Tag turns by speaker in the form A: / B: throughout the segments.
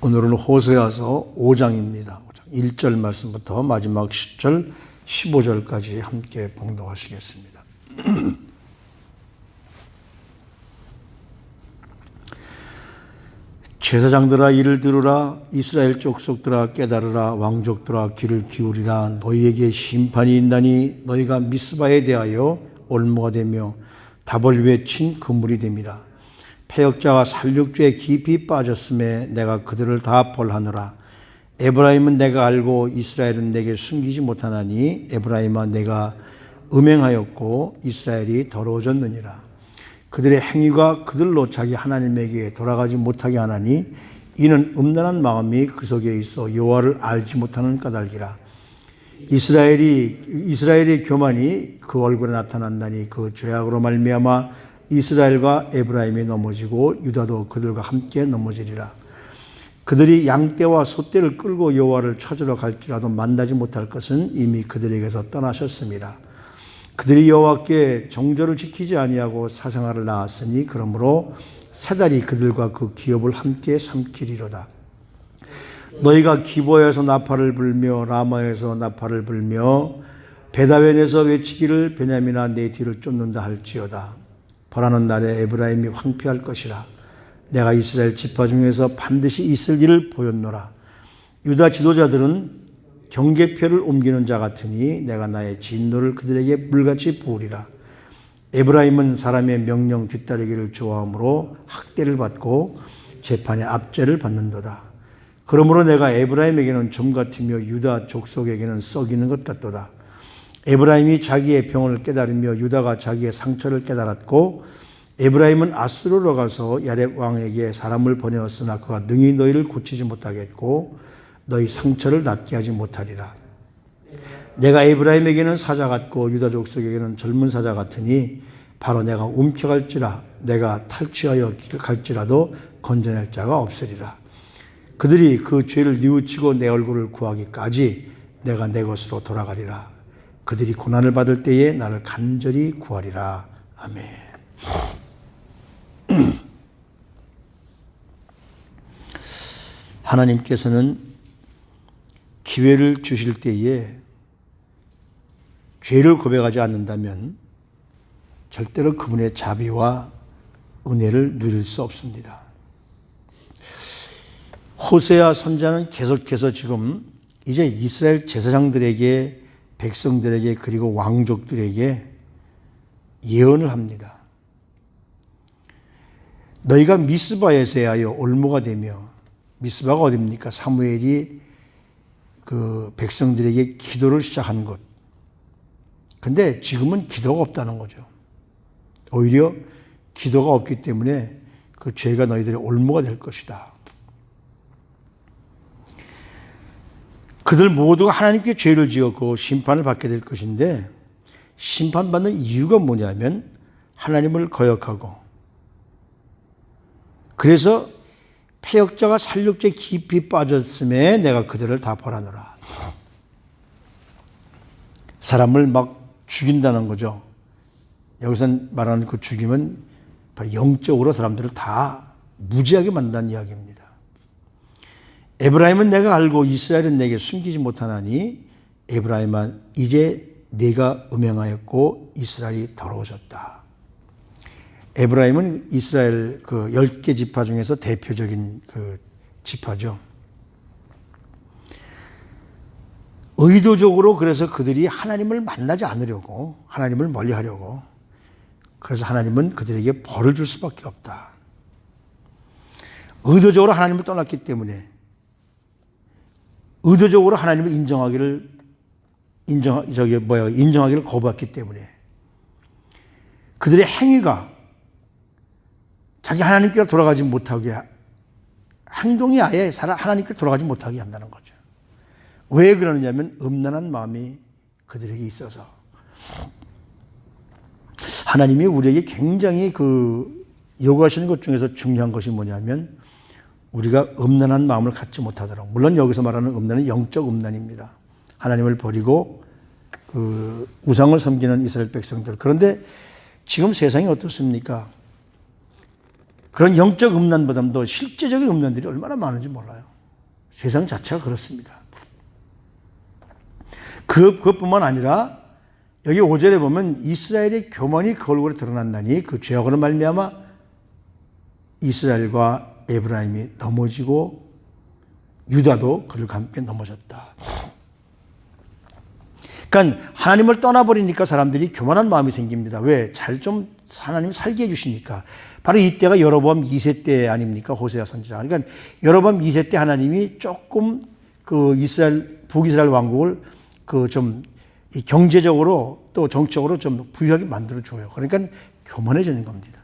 A: 오늘은 호세아서 5장입니다. 1절 말씀부터 마지막 10절, 15절까지 함께 봉독하시겠습니다. 제사장들아 이를 들으라. 이스라엘 족속들아 깨달으라. 왕족들아 귀를 기울이라. 너희에게 심판이 있나니 너희가 미스바에 대하여 올무가 되며 답을 외친 그물이 됨이라. 패역자와 살육죄에 깊이 빠졌음에 내가 그들을 다 벌하노라. 에브라임은 내가 알고 이스라엘은 내게 숨기지 못하나니 에브라임아 내가 음행하였고 이스라엘이 더러워졌느니라. 그들의 행위가 그들로 자기 하나님에게 돌아가지 못하게 하나니 이는 음란한 마음이 그 속에 있어 여호와를 알지 못하는 까닭이라. 이스라엘의 교만이 그 얼굴에 나타난다니 그 죄악으로 말미암아 이스라엘과 에브라임이 넘어지고 유다도 그들과 함께 넘어지리라. 그들이 양떼와 소떼를 끌고 여호와를 찾으러 갈지라도 만나지 못할 것은 이미 그들에게서 떠나셨습니다. 그들이 여호와께 정절을 지키지 아니하고 사생활을 낳았으니 그러므로 세 달이 그들과 그 기업을 함께 삼키리로다. 너희가 기브아에서 나팔을 불며 라마에서 나팔을 불며 베다웬에서 외치기를 베냐민아 내 뒤를 쫓는다 할지어다. 벌하는 날에 에브라임이 황폐할 것이라. 내가 이스라엘 지파 중에서 반드시 있을 일을 보였노라. 유다 지도자들은 경계표를 옮기는 자 같으니 내가 나의 진노를 그들에게 물같이 부으리라. 에브라임은 사람의 명령 뒤따르기를 좋아하므로 학대를 받고 재판의 압제를 받는도다. 그러므로 내가 에브라임에게는 좀 같으며 유다 족속에게는 썩이는 것 같도다. 에브라임이 자기의 병을 깨달으며 유다가 자기의 상처를 깨달았고 에브라임은 아수르로 가서 야렙 왕에게 사람을 보내었으나 그가 능히 너희를 고치지 못하겠고 너희 상처를 낫게 하지 못하리라. 내가 에브라임에게는 사자 같고 유다 족속에게는 젊은 사자 같으니 바로 내가 움켜갈지라. 내가 탈취하여 갈지라도 건져낼 자가 없으리라. 그들이 그 죄를 뉘우치고 내 얼굴을 구하기까지 내가 내 것으로 돌아가리라. 그들이 고난을 받을 때에 나를 간절히 구하리라. 아멘. 하나님께서는 기회를 주실 때에 죄를 고백하지 않는다면 절대로 그분의 자비와 은혜를 누릴 수 없습니다. 호세아 선지자는 계속해서 지금 이제 이스라엘 제사장들에게 백성들에게 그리고 왕족들에게 예언을 합니다. 너희가 미스바에서 하여 올무가 되며, 미스바가 어디입니까? 사무엘이 그 백성들에게 기도를 시작한 곳. 근데 지금은 기도가 없다는 거죠. 오히려 기도가 없기 때문에 그 죄가 너희들의 올무가 될 것이다. 그들 모두가 하나님께 죄를 지었고 심판을 받게 될 것인데 심판받는 이유가 뭐냐면 하나님을 거역하고 그래서 패역자가 살육죄에 깊이 빠졌음에 내가 그들을 다 벌하노라. 사람을 막 죽인다는 거죠. 여기서 말하는 그 죽임은 바로 영적으로 사람들을 다 무지하게 만든다는 이야기입니다. 에브라임은 내가 알고 이스라엘은 내게 숨기지 못하나니 에브라임아 이제 네가 음행하였고 이스라엘이 더러워졌다. 에브라임은 이스라엘 그 10개 지파 중에서 대표적인 그 지파죠. 의도적으로 그래서 그들이 하나님을 만나지 않으려고 하나님을 멀리하려고 그래서 하나님은 그들에게 벌을 줄 수밖에 없다. 의도적으로 하나님을 떠났기 때문에 의도적으로 하나님을 인정하기를 거부했기 때문에 그들의 행위가 자기 하나님께로 돌아가지 못하게 행동이 아예 하나님께로 돌아가지 못하게 한다는 거죠. 왜 그러느냐면 음란한 마음이 그들에게 있어서 하나님이 우리에게 굉장히 요구하시는 것 중에서 중요한 것이 뭐냐면 우리가 음란한 마음을 갖지 못하도록. 물론 여기서 말하는 음란은 영적 음란입니다. 하나님을 버리고 그 우상을 섬기는 이스라엘 백성들. 그런데 지금 세상이 어떻습니까? 그런 영적 음란보다도 실제적인 음란들이 얼마나 많은지 몰라요. 세상 자체가 그렇습니다. 그것뿐만 아니라 여기 5절에 보면 이스라엘의 교만이 그 얼굴에 드러난다니 그 죄악으로 말미암아 이스라엘과 에브라임이 넘어지고 유다도 그들과 함께 넘어졌다. 그러니까 하나님을 떠나버리니까 사람들이 교만한 마음이 생깁니다. 왜? 하나님 살게 해주시니까. 바로 이때가 여로보암 2세 때 아닙니까? 호세아 선지자. 그러니까 여로보암 2세 때 하나님이 조금 북이스라엘 왕국을 좀 경제적으로 또 정적으로 좀 부유하게 만들어줘요. 그러니까 교만해지는 겁니다.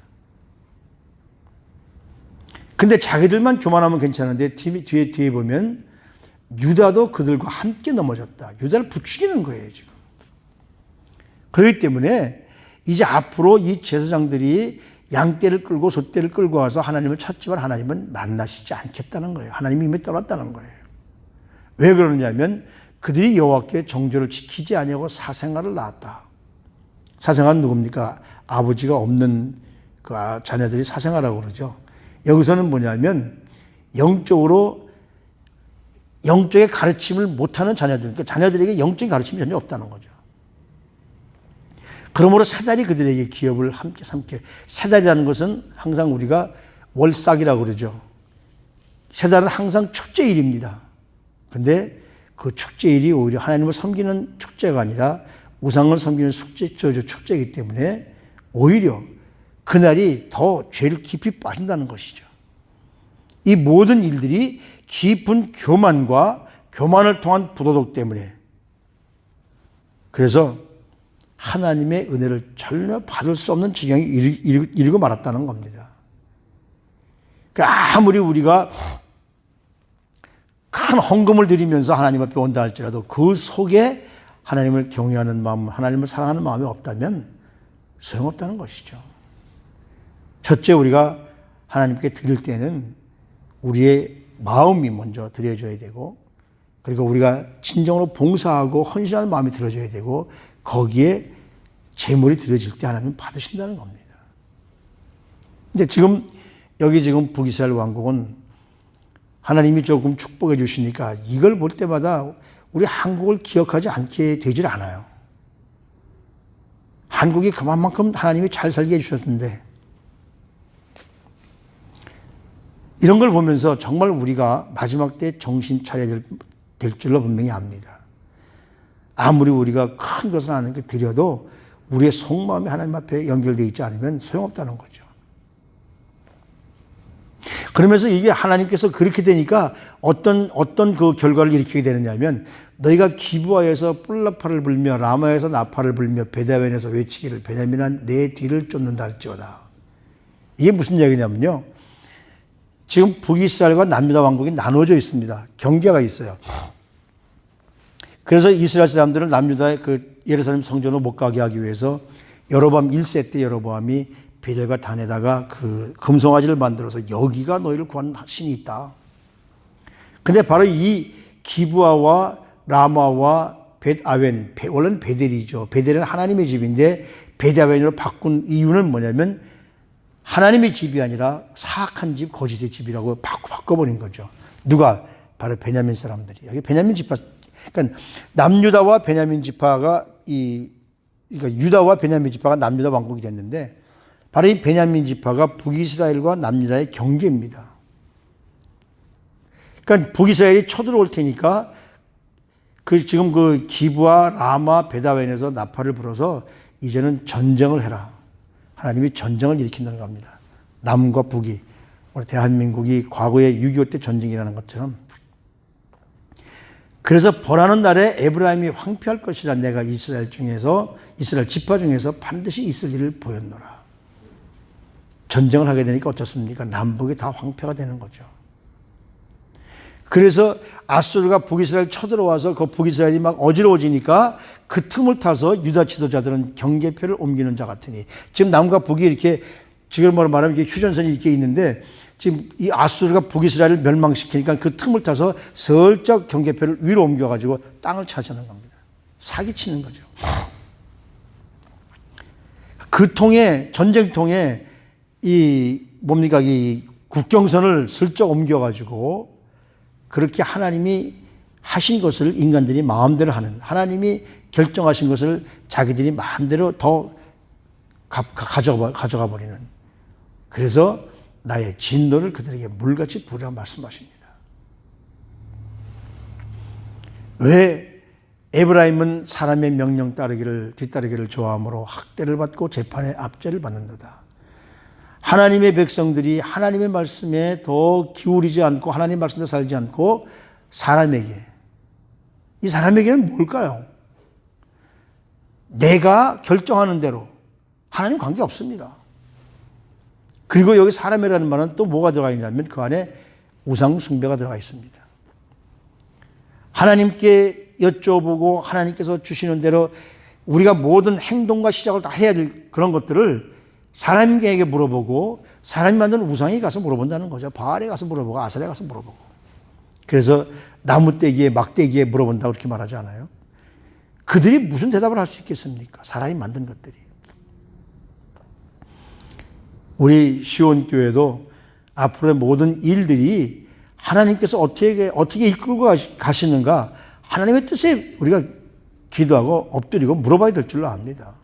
A: 근데 자기들만 교만하면 괜찮은데 뒤에 보면 유다도 그들과 함께 넘어졌다. 유다를 부추기는 거예요, 지금. 그렇기 때문에 이제 앞으로 이 제사장들이 양떼를 끌고 솥대를 끌고 와서 하나님을 찾지만 하나님은 만나시지 않겠다는 거예요. 하나님이 이미 떠났다는 거예요. 왜 그러느냐면 그들이 여호와께 정죄를 지키지 아니하고 사생아를 낳았다. 사생아는 누굽니까? 아버지가 없는 그 자녀들이 사생아라고 그러죠. 여기서는 뭐냐면 영적의 가르침을 못하는 자녀들, 그러니까 자녀들에게 영적인 가르침이 전혀 없다는 거죠. 그러므로 세 달이 그들에게 기업을 함께 삼게. 세 달이라는 것은 항상 우리가 월삭이라고 그러죠. 세 달은 항상 축제일입니다. 그런데 그 축제일이 오히려 하나님을 섬기는 축제가 아니라 우상을 섬기는 축제이기 때문에 오히려 그날이 더 죄를 깊이 빠진다는 것이죠. 이 모든 일들이 깊은 교만과 교만을 통한 부도덕 때문에, 그래서 하나님의 은혜를 전혀 받을 수 없는 지경에 이르고 말았다는 겁니다. 그러니까 아무리 우리가 큰 헌금을 드리면서 하나님 앞에 온다 할지라도 그 속에 하나님을 경외하는 마음, 하나님을 사랑하는 마음이 없다면 소용없다는 것이죠. 첫째, 우리가 하나님께 드릴 때는 우리의 마음이 먼저 드려져야 되고, 그리고 우리가 진정으로 봉사하고 헌신하는 마음이 들어져야 되고, 거기에 재물이 드려질 때 하나님 받으신다는 겁니다. 근데 여기 북이스라엘 왕국은 하나님이 조금 축복해 주시니까 이걸 볼 때마다 우리 한국을 기억하지 않게 되질 않아요. 한국이 그만큼 하나님이 잘 살게 해주셨는데, 이런 걸 보면서 정말 우리가 마지막 때 정신 차려야 될 줄로 분명히 압니다. 아무리 우리가 큰 것을 하나님께 드려도 우리의 속마음이 하나님 앞에 연결되어 있지 않으면 소용없다는 거죠. 그러면서 이게 하나님께서 그렇게 되니까 어떤 그 결과를 일으키게 되느냐면, 너희가 기브아에서 뿔나팔을 불며 라마에서 나팔을 불며 베다웬에서 외치기를 베냐민아 내 뒤를 쫓는다 할지어다. 이게 무슨 얘기냐면요, 지금 북이스라엘과 남유다 왕국이 나눠져 있습니다. 경계가 있어요. 그래서 이스라엘 사람들은 남유다의 예루살렘 성전으로 못 가게 하기 위해서 여로보암 1세 때 여로보암이 베델과 단에다가 금송아지를 만들어서 여기가 너희를 구하는 신이 있다. 근데 바로 이 기브아와 라마와 벳아웬, 원래는 베델이죠. 베델은 하나님의 집인데 벳아웬으로 바꾼 이유는 뭐냐면 하나님의 집이 아니라 사악한 집, 거짓의 집이라고 바꿔버린 거죠. 누가? 바로 베냐민 사람들이. 여기 베냐민 지파, 그러니까 남유다와 베냐민 지파가 그러니까 유다와 베냐민 지파가 남유다 왕국이 됐는데, 바로 이 베냐민 지파가 북이스라엘과 남유다의 경계입니다. 그러니까 북이스라엘이 쳐들어올 테니까 지금 기브아, 라마, 베다웬에서 나팔을 불어서 이제는 전쟁을 해라. 하나님이 전쟁을 일으킨다는 겁니다. 남과 북이, 우리 대한민국이 과거에 6.25 때 전쟁이라는 것처럼. 그래서 벌하는 날에 에브라임이 황폐할 것이라 내가 이스라엘 지파 중에서 반드시 있을 일을 보였노라. 전쟁을 하게 되니까 어떻습니까? 남북이 다 황폐가 되는 거죠. 그래서 아수르가 북이스라엘 쳐들어와서 그 북이스라엘이 막 어지러워지니까 그 틈을 타서 유다 지도자들은 경계표를 옮기는 자 같으니, 지금 남과 북이 이렇게, 지금 말하면 이게 휴전선이 이렇게 있는데, 지금 이 아수르가 북이스라엘을 멸망시키니까 그 틈을 타서 슬쩍 경계표를 위로 옮겨가지고 땅을 차지하는 겁니다. 사기치는 거죠. 전쟁통에 이 뭡니까? 이 국경선을 슬쩍 옮겨가지고 그렇게 하나님이 하신 것을 인간들이 마음대로 하는, 하나님이 결정하신 것을 자기들이 마음대로 더 가져가 버리는. 그래서 나의 진노를 그들에게 물같이 부으라 말씀하십니다. 왜 에브라임은 사람의 명령 뒤따르기를 좋아하므로 학대를 받고 재판의 압제를 받는도다. 하나님의 백성들이 하나님의 말씀에 더 기울이지 않고 하나님의 말씀대로 살지 않고 이 사람에게는 뭘까요? 내가 결정하는 대로 하나님 관계 없습니다. 그리고 여기 사람이라는 말은 또 뭐가 들어가 있냐면 그 안에 우상 숭배가 들어가 있습니다. 하나님께 여쭤보고 하나님께서 주시는 대로 우리가 모든 행동과 시작을 다 해야 될 그런 것들을 사람에게 물어보고 사람이 만든 우상에 가서 물어본다는 거죠. 바알에 가서 물어보고 아사레 가서 물어보고. 그래서 나무떼기에 막대기에 물어본다고 그렇게 말하지 않아요? 그들이 무슨 대답을 할 수 있겠습니까? 사람이 만든 것들이. 우리 시온교회도 앞으로의 모든 일들이 하나님께서 어떻게 이끌고 가시는가 하나님의 뜻에 우리가 기도하고 엎드리고 물어봐야 될 줄로 압니다.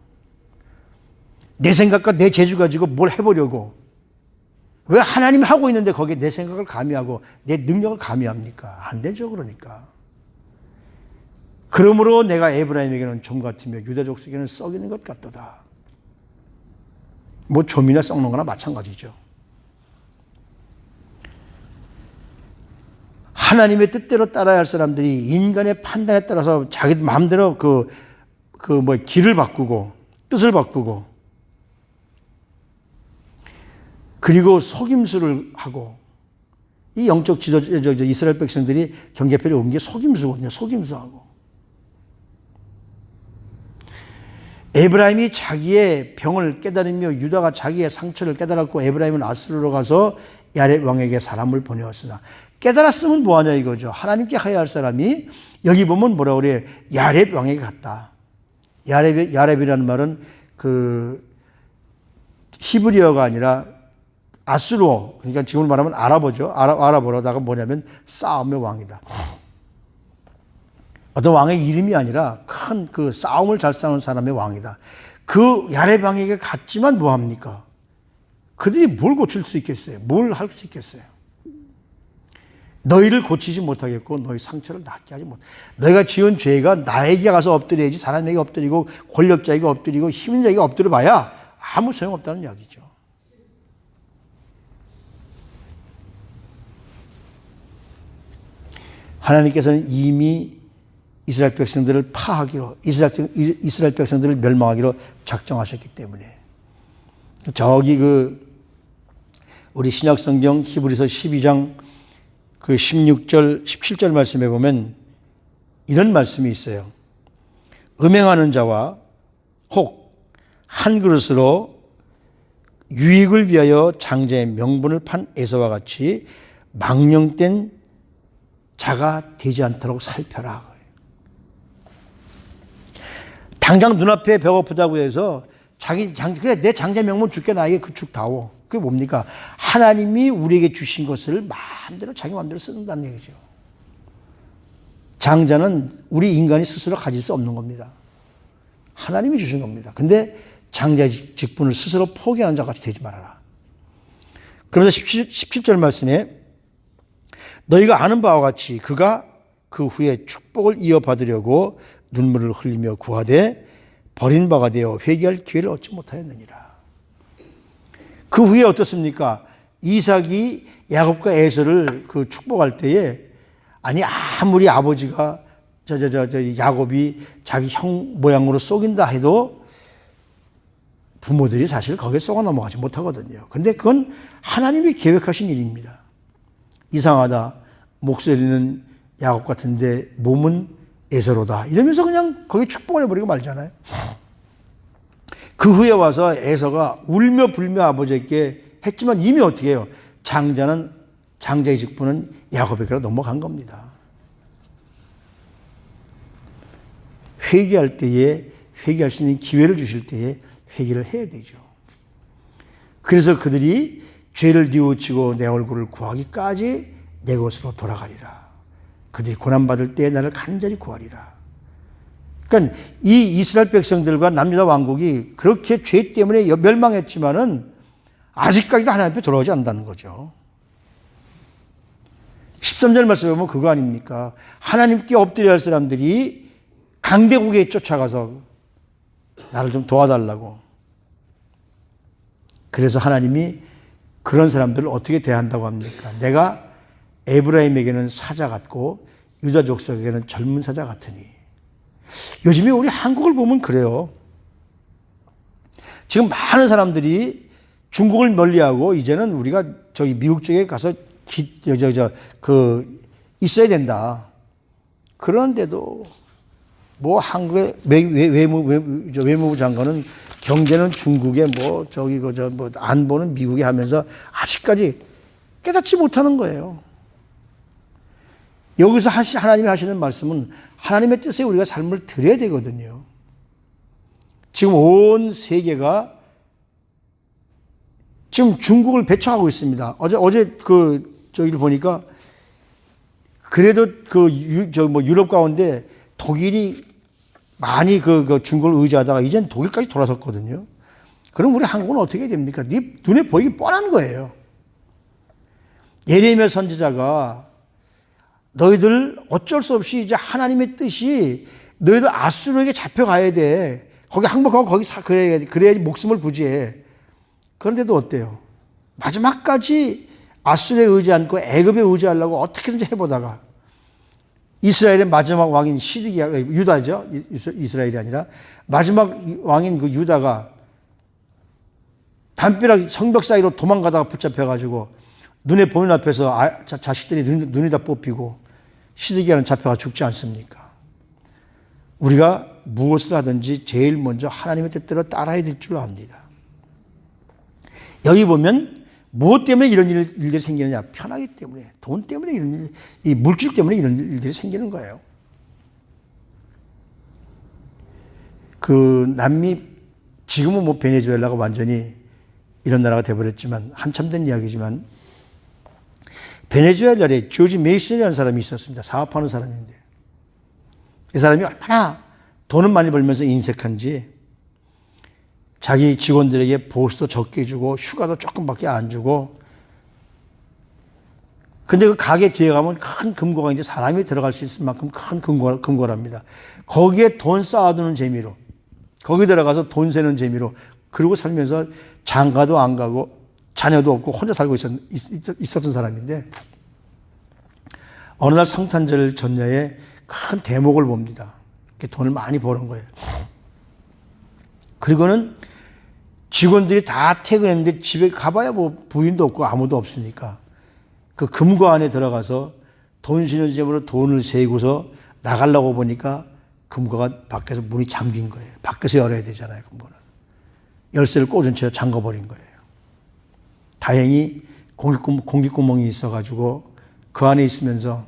A: 내 생각과 내 재주 가지고 뭘 해보려고 왜 하나님이 하고 있는데 거기에 내 생각을 가미하고 내 능력을 가미합니까? 안 되죠. 그러니까. 그러므로 내가 에브라임에게는 좀 같으며 유다 족속에게는 썩이는 것 같도다. 뭐 좀이나 썩는 거나 마찬가지죠. 하나님의 뜻대로 따라야 할 사람들이 인간의 판단에 따라서 자기 마음대로 길을 바꾸고 뜻을 바꾸고 그리고 속임수를 하고 이 영적 이스라엘 백성들이 경계편에 온 게 속임수거든요. 속임수하고. 에브라임이 자기의 병을 깨달으며 유다가 자기의 상처를 깨달았고 에브라임은 아수르로 가서 야렙 왕에게 사람을 보내었으나 깨달았으면 뭐하냐 이거죠. 하나님께 하야 할 사람이 여기 보면 뭐라고 그래요? 야렙 왕에게 갔다. 야렙이라는 말은 히브리어가 아니라 아수르어, 그러니까 지금으로 말하면 아랍어죠. 아랍어로다가 뭐냐면 싸움의 왕이다. 어떤 왕의 이름이 아니라 큰 싸움을 잘 싸우는 사람의 왕이다. 그 야렙 왕에게 갔지만 뭐합니까? 그들이 뭘 고칠 수 있겠어요? 뭘 할 수 있겠어요? 너희를 고치지 못하겠고 너희 상처를 낫게 하지 못. 너희가 지은 죄가 나에게 가서 엎드려야지 사람에게 엎드리고 권력자에게 엎드리고 힘있는 자에게 엎드려 봐야 아무 소용없다는 이야기죠. 하나님께서는 이미 이스라엘 백성들을 파하기로 이스라엘 백성들을 멸망하기로 작정하셨기 때문에 저기 우리 신약성경 히브리서 12장 16절 17절 말씀에 보면 이런 말씀이 있어요. 음행하는 자와 혹 한 그릇으로 유익을 위하여 장자의 명분을 판 에서와 같이 망령된 자가 되지 않도록 살펴라. 당장 눈앞에 배고프다고 해서 그래 내 장자 명분 줄게 나에게 그 죽 다오. 그게 뭡니까? 하나님이 우리에게 주신 것을 마음대로 자기 마음대로 쓴다는 얘기죠. 장자는 우리 인간이 스스로 가질 수 없는 겁니다. 하나님이 주신 겁니다. 근데 장자의 직분을 스스로 포기하는 자같이 되지 말아라. 그러면서 17절 말씀에 너희가 아는 바와 같이 그가 그 후에 축복을 이어받으려고 눈물을 흘리며 구하되 버린 바가 되어 회개할 기회를 얻지 못하였느니라. 그 후에 어떻습니까? 이삭이 야곱과 에서를 축복할 때에 아무리 아버지가 야곱이 자기 형 모양으로 속인다 해도 부모들이 사실 거기에 속아 넘어가지 못하거든요. 근데 그건 하나님이 계획하신 일입니다. 이상하다. 목소리는 야곱 같은데 몸은 에서로다. 이러면서 그냥 거기 축복을 해버리고 말잖아요. 그 후에 와서 에서가 울며 불며 아버지에게 했지만 이미 어떻게 해요? 장자의 직분은 야곱에게로 넘어간 겁니다. 회개할 때에 회개할 수 있는 기회를 주실 때에 회개를 해야 되죠. 그래서 그들이 죄를 뉘우치고 내 얼굴을 구하기까지 내 곳으로 돌아가리라. 그들이 고난받을 때에 나를 간절히 구하리라. 그러니까 이 이스라엘 백성들과 남유다 왕국이 그렇게 죄 때문에 멸망했지만은 아직까지도 하나님 앞에 돌아오지 않는다는 거죠. 13절 말씀에 보면 그거 아닙니까? 하나님께 엎드려야 할 사람들이 강대국에 쫓아가서 나를 좀 도와달라고. 그래서 하나님이 그런 사람들을 어떻게 대한다고 합니까? 내가 에브라임에게는 사자 같고 유다 족속에게는 젊은 사자 같으니. 요즘에 우리 한국을 보면 그래요. 지금 많은 사람들이 중국을 멀리하고 이제는 우리가 저기 미국 쪽에 가서 있어야 된다. 그런데도 뭐 한국의 외무부 장관은 경제는 중국에 안보는 미국에 하면서 아직까지 깨닫지 못하는 거예요. 여기서 하나님이 하시는 말씀은 하나님의 뜻에 우리가 삶을 드려야 되거든요. 지금 온 세계가 지금 중국을 배척하고 있습니다. 어제 저기를 보니까 그래도 유럽 가운데 독일이 많이 중국을 의지하다가 이젠 독일까지 돌아섰거든요. 그럼 우리 한국은 어떻게 됩니까? 눈에 보이기 뻔한 거예요. 예레미야 선지자가 너희들 어쩔 수 없이 이제 하나님의 뜻이 너희들 아수르에게 잡혀가야 돼. 거기 항복하고 거기 그래야지 목숨을 부지해. 그런데도 어때요? 마지막까지 아수르에 의지 않고 애굽에 의지하려고 어떻게든지 해보다가 이스라엘의 마지막 왕인 시드기야, 유다죠. 이스라엘이 아니라 마지막 왕인 그 유다가 담벼락 성벽 사이로 도망가다가 붙잡혀가지고 눈에 보이는 앞에서 자식들이 눈이 다 뽑히고 시드기야는 잡혀가 죽지 않습니까? 우리가 무엇을 하든지 제일 먼저 하나님의 뜻대로 따라야 될 줄로 압니다. 여기 보면 무엇 때문에 이런 일들이 생기느냐? 편하기 때문에, 돈 때문에 이런 일, 이 물질 때문에 이런 일들이 생기는 거예요. 남미, 지금은 뭐 베네수엘라가 완전히 이런 나라가 돼버렸지만, 한참 된 이야기지만, 베네수엘라에 조지 메이슨이라는 사람이 있었습니다. 사업하는 사람인데. 이 사람이 얼마나 돈을 많이 벌면서 인색한지, 자기 직원들에게 보수도 적게 주고 휴가도 조금밖에 안 주고, 근데 그 가게 뒤에 가면 큰 금고가 이제 사람이 들어갈 수 있을 만큼 큰 금고랍니다. 거기에 돈 쌓아두는 재미로, 거기 들어가서 돈 세는 재미로 그러고 살면서 장가도 안 가고 자녀도 없고 혼자 살고 있었던 사람인데, 어느 날 성탄절 전야에 큰 대목을 봅니다. 돈을 많이 버는 거예요. 그리고는 직원들이 다 퇴근했는데 집에 가봐야 뭐 부인도 없고 아무도 없으니까 그 금고 안에 들어가서 돈 쉬는 집으로 돈을 세고서 나가려고 보니까 금고가 밖에서 문이 잠긴 거예요. 밖에서 열어야 되잖아요, 금고는. 열쇠를 꽂은 채 잠궈버린 거예요. 다행히 공기구멍이 있어가지고 그 안에 있으면서,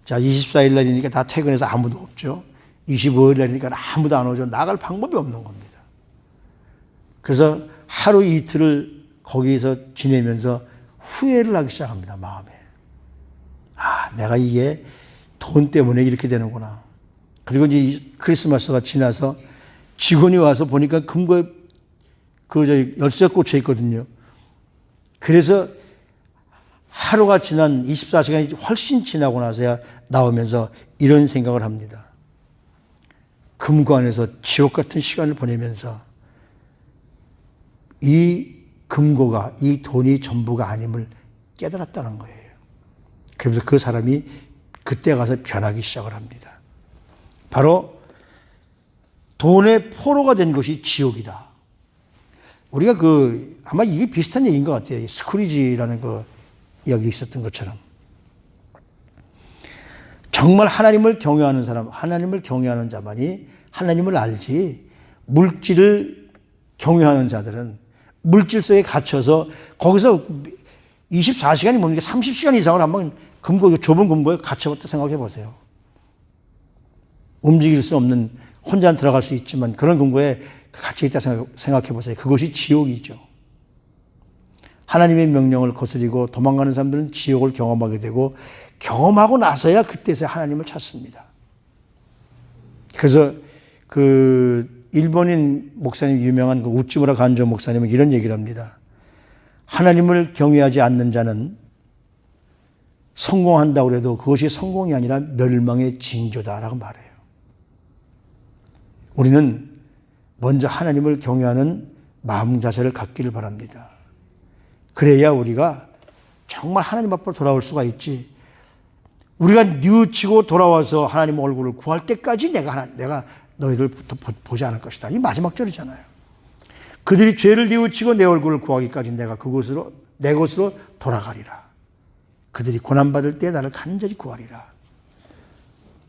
A: 자, 24일 날이니까 다 퇴근해서 아무도 없죠. 25일 날이니까 아무도 안 오죠. 나갈 방법이 없는 겁니다. 그래서 하루 이틀을 거기서 지내면서 후회를 하기 시작합니다, 마음에. 아, 내가 이게 돈 때문에 이렇게 되는구나. 그리고 이제 크리스마스가 지나서 직원이 와서 보니까 금고에 열쇠가 꽂혀 있거든요. 그래서 하루가 지난 24시간이 훨씬 지나고 나서야 나오면서 이런 생각을 합니다. 금고 안에서 지옥 같은 시간을 보내면서 이 금고가, 이 돈이 전부가 아님을 깨달았다는 거예요. 그러면서 그 사람이 그때 가서 변하기 시작을 합니다. 바로 돈의 포로가 된 것이 지옥이다. 우리가 아마 이게 비슷한 얘기인 것 같아요. 스크리지라는 이야기 있었던 것처럼. 정말 하나님을 경외하는 사람, 하나님을 경외하는 자만이 하나님을 알지, 물질을 경외하는 자들은 물질 속에 갇혀서 거기서 24시간이 뭡니까? 30시간 이상을 한번 좁은 금고에 갇혀봤다 생각해 보세요. 움직일 수 없는, 혼자 들어갈 수 있지만 그런 금고에 갇혀있다 생각해 보세요. 그것이 지옥이죠. 하나님의 명령을 거스리고 도망가는 사람들은 지옥을 경험하게 되고 경험하고 나서야 그때서야 하나님을 찾습니다. 그래서 그 일본인 목사님 유명한 그 우찌무라 간조 목사님은 이런 얘기를 합니다. 하나님을 경외하지 않는 자는 성공한다고 해도 그것이 성공이 아니라 멸망의 징조다라고 말해요. 우리는 먼저 하나님을 경외하는 마음 자세를 갖기를 바랍니다. 그래야 우리가 정말 하나님 앞으로 돌아올 수가 있지. 우리가 뉘우치고 돌아와서 하나님 얼굴을 구할 때까지 내가 너희들 보지 않을 것이다. 이 마지막 절이잖아요. 그들이 죄를 뉘우치고 내 얼굴을 구하기까지 내가 내 곳으로 돌아가리라. 그들이 고난받을 때 나를 간절히 구하리라.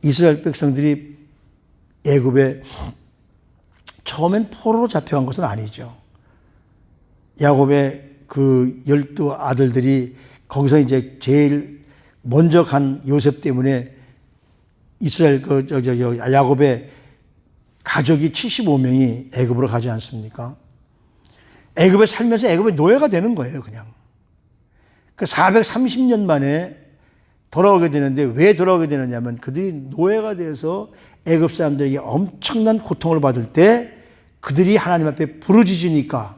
A: 이스라엘 백성들이 애굽에 처음엔 포로로 잡혀간 것은 아니죠. 야곱의 그 12 아들들이 거기서 이제 제일 먼저 간 요셉 때문에 이스라엘 야곱의 가족이 75명이 애굽으로 가지 않습니까? 애굽에 살면서 애굽의 노예가 되는 거예요, 그냥. 그 430년 만에 돌아오게 되는데 왜 돌아오게 되느냐면 그들이 노예가 되어서 애굽 사람들에게 엄청난 고통을 받을 때 그들이 하나님 앞에 부르짖으니까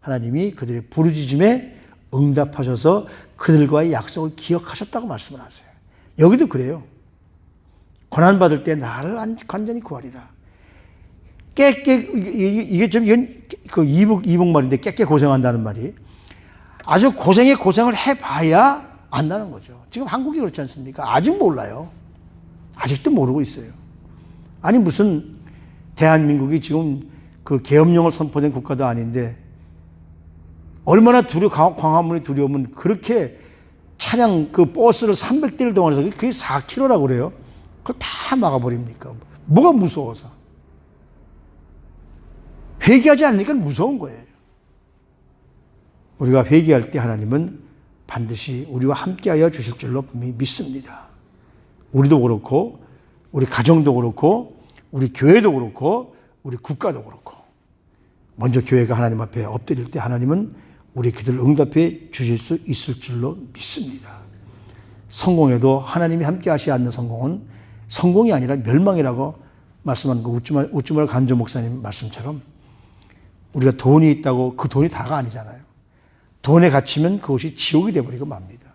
A: 하나님이 그들의 부르짖음에 응답하셔서 그들과의 약속을 기억하셨다고 말씀을 하세요. 여기도 그래요. 고난받을 때 나를 간절히 구하리라. 이게 좀 그 이북말인데 깨깨 고생한다는 말이 아주 고생을 해봐야 안다는 거죠. 지금 한국이 그렇지 않습니까? 아직 몰라요. 아직도 모르고 있어요. 아니 무슨 대한민국이 지금 그 계엄령을 선포된 국가도 아닌데 얼마나 광화문이 두려우면 그렇게 차량 그 버스를 300대를 동원해서 그게 4km라고 그래요. 그걸 다 막아버립니까? 뭐가 무서워서? 회개하지 않으니까 무서운 거예요. 우리가 회개할 때 하나님은 반드시 우리와 함께하여 주실 줄로 믿습니다. 우리도 그렇고 우리 가정도 그렇고 우리 교회도 그렇고 우리 국가도 그렇고 먼저 교회가 하나님 앞에 엎드릴 때 하나님은 우리 기도를 응답해 주실 수 있을 줄로 믿습니다. 성공에도 하나님이 함께 하시지 않는 성공은 성공이 아니라 멸망이라고 말씀한 그 우찌무라 간조 목사님 말씀처럼 우리가 돈이 있다고 그 돈이 다가 아니잖아요. 돈에 갇히면 그것이 지옥이 되어버리고 맙니다.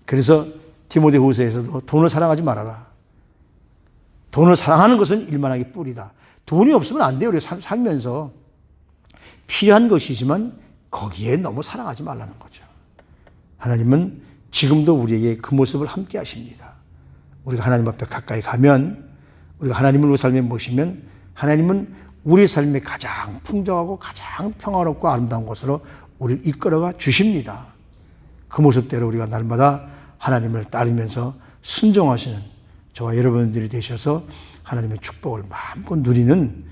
A: 그래서 디모데후서에서도 돈을 사랑하지 말아라. 돈을 사랑하는 것은 일만하기 뿌리다. 돈이 없으면 안 돼요. 우리가 살면서 필요한 것이지만 거기에 너무 사랑하지 말라는 거죠. 하나님은 지금도 우리에게 그 모습을 함께 하십니다. 우리가 하나님 앞에 가까이 가면 우리가 하나님을 우리 삶에 모시면 하나님은 우리 삶에 가장 풍성하고 가장 평화롭고 아름다운 곳으로 우리를 이끌어가 주십니다. 그 모습대로 우리가 날마다 하나님을 따르면서 순종하시는 저와 여러분들이 되셔서 하나님의 축복을 마음껏 누리는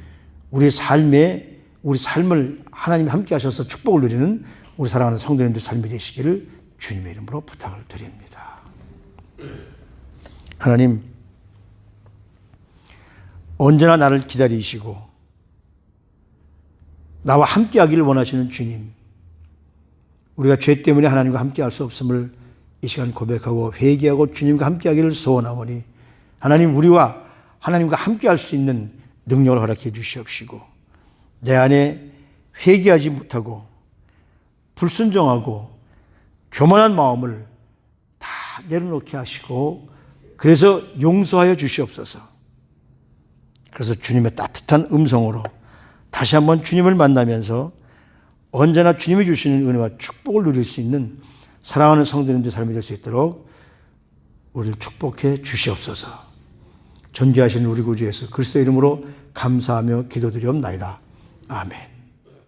A: 우리 삶을 하나님이 함께 하셔서 축복을 누리는 우리 사랑하는 성도님들 삶이 되시기를 주님의 이름으로 부탁을 드립니다. 하나님, 언제나 나를 기다리시고 나와 함께 하기를 원하시는 주님, 우리가 죄 때문에 하나님과 함께 할 수 없음을 이 시간 고백하고 회개하고 주님과 함께 하기를 소원하오니 하나님, 우리와 하나님과 함께 할 수 있는 능력을 허락해 주시옵시고 내 안에 회개하지 못하고 불순종하고 교만한 마음을 다 내려놓게 하시고 그래서 용서하여 주시옵소서. 그래서 주님의 따뜻한 음성으로 다시 한번 주님을 만나면서 언제나 주님이 주시는 은혜와 축복을 누릴 수 있는 사랑하는 성도님들 삶이 될 수 있도록 우리를 축복해 주시옵소서. 존귀하신 우리 구주 예수 그리스도의 이름으로 감사하며 기도드리옵나이다. 아멘.